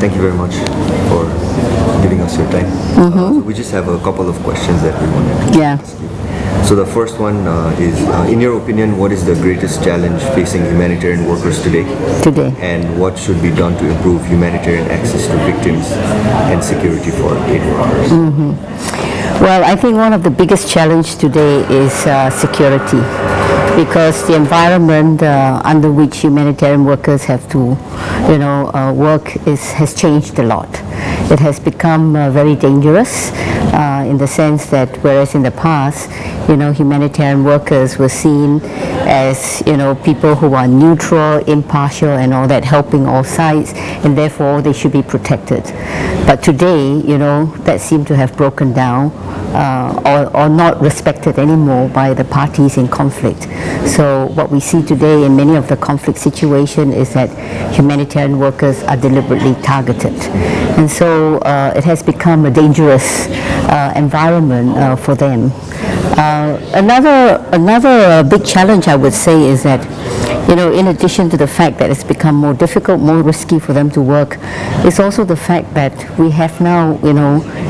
Thank you very much for giving us your time. So we just have a couple of questions that we wanted to ask you. So the first one is, in your opinion, what is the greatest challenge facing humanitarian workers today? And what should be done to improve humanitarian access to victims and security for aid workers? Well, I think one of the biggest challenges today is security, because the environment under which humanitarian workers have to, work has changed a lot. It has become very dangerous in the sense that whereas in the past, humanitarian workers were seen as, people who are neutral, impartial and all that, helping all sides, and therefore they should be protected. But today, that seemed to have broken down or not respected anymore by the parties in conflict. So what we see today in many of the conflict situations is that humanitarian workers are deliberately targeted. And so it has become a dangerous environment for them. Another big challenge, I would say, is that in addition to the fact that it's become more difficult, more risky for them to work, it's also the fact that we have now,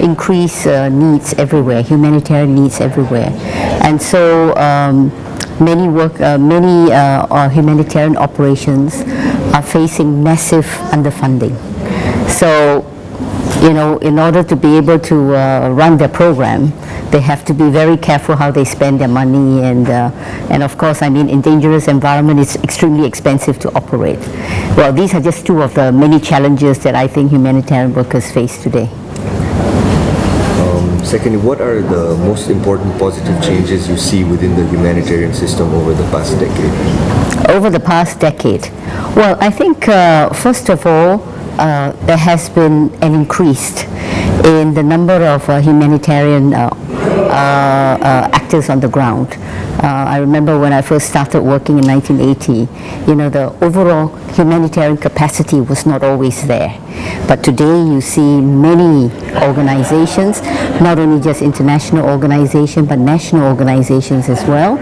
increased needs everywhere, humanitarian needs everywhere. And so many humanitarian operations are facing massive underfunding. So, in order to be able to run their program, they have to be very careful how they spend their money, and of course, in dangerous environment, it's extremely expensive to operate. Well, these are just two of the many challenges that I think humanitarian workers face today. Secondly, what are the most important positive changes you see within the humanitarian system over the past decade? Over the past decade? Well, I think first of all, there has been an increase in the number of humanitarian actors on the ground. I remember when I first started working in 1980, the overall humanitarian capacity was not always there. But today you see many organizations, not only just international organizations, but national organizations as well,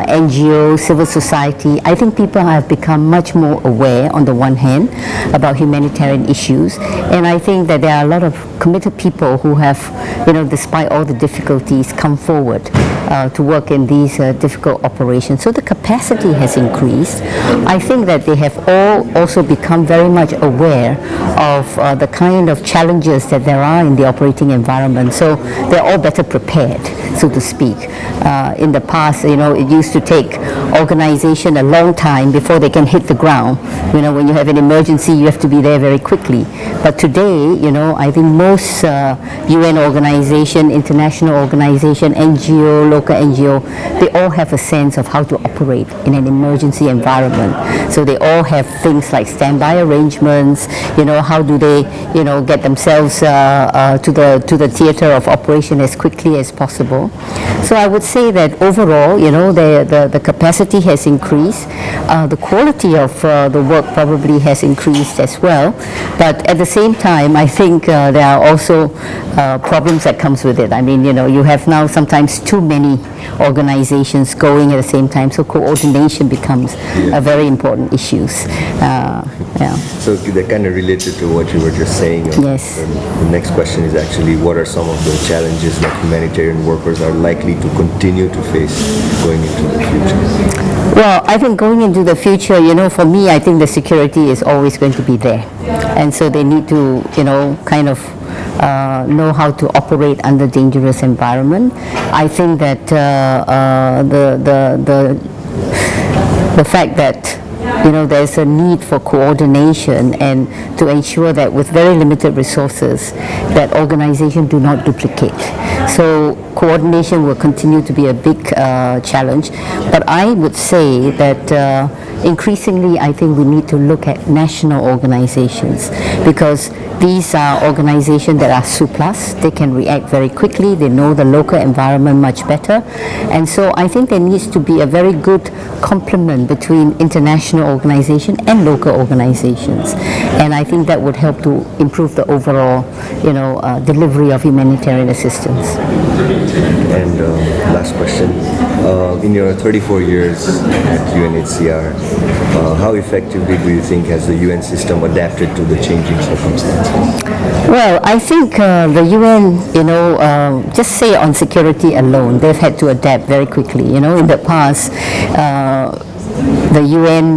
NGOs, civil society. I think people have become much more aware, on the one hand, about humanitarian issues. And I think that there are a lot of committed people who have, despite all the difficulties, come forward to work in these difficult operations. So the capacity has increased. I think that they have all also become very much aware of the kind of challenges that there are in the operating environment. So they're all better prepared, so to speak. In the past, it used to take organization a long time before they can hit the ground. When you have an emergency, you have to be there very quickly. But today, I think most UN organization, international organization, NGO, local NGO, they all have a sense of how to operate in an emergency environment. So they all have things like standby arrangements, how do they, get themselves to the theater of operation as quickly as possible. So I would say that overall, the capacity has increased. The quality of the work probably has increased as well. But at the same time, I think there are also problems that comes with it. You have now sometimes too many organizations going at the same time, so coordination becomes a very important issue. So that kind of related to what you were just saying. Yes. The next question is actually, what are some of the challenges that humanitarian workers are likely to continue to face going into the future? Well, I think going into the future, for me, I think the security is always going to be there. And so they need to, kind of know how to operate under dangerous environment. I think that the fact that there's a need for coordination and to ensure that with very limited resources that organizations do not duplicate. So coordination will continue to be a big challenge, but I would say that increasingly I think we need to look at national organizations, because these are organizations that are surplus. They can react very quickly. They know the local environment much better. And so I think there needs to be a very good complement between international organizations and local organizations. And I think that would help to improve the overall, delivery of humanitarian assistance. Yes. And last question, in your 34 years at UNHCR, how effectively do you think has the UN system adapted to the changing circumstances? Well, I think the UN, just say on security alone, they've had to adapt very quickly. In the past, the UN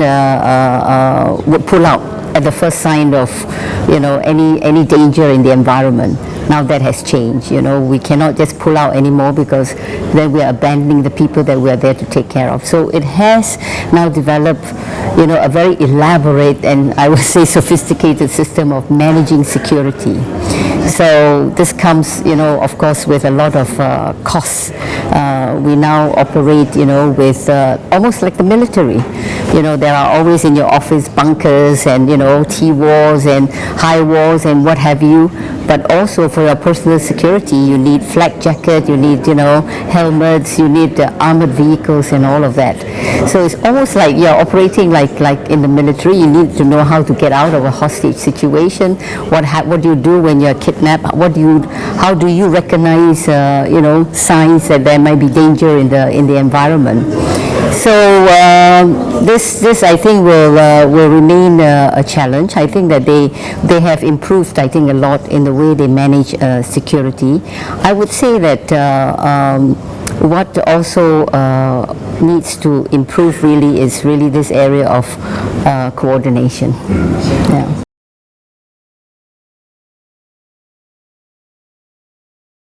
would pull out at the first sign of, any danger in the environment. Now that has changed. We cannot just pull out anymore because then we are abandoning the people that we are there to take care of. So it has now developed, a very elaborate and I would say sophisticated system of managing security. So this comes, of course, with a lot of costs. We now operate, with almost like the military. There are always in your office bunkers and, T-walls and high walls and what have you. But also for your personal security, you need flak jacket, you need, helmets, you need armored vehicles and all of that. So it's almost like you're operating like in the military. You need to know how to get out of a hostage situation. What do you do when you're kidnapped? How do you recognize, signs that there might be danger in the environment? So this I think will remain a challenge. I think that they have improved, I think, a lot in the way they manage security. I would say that what also needs to improve really is this area of coordination. Yeah.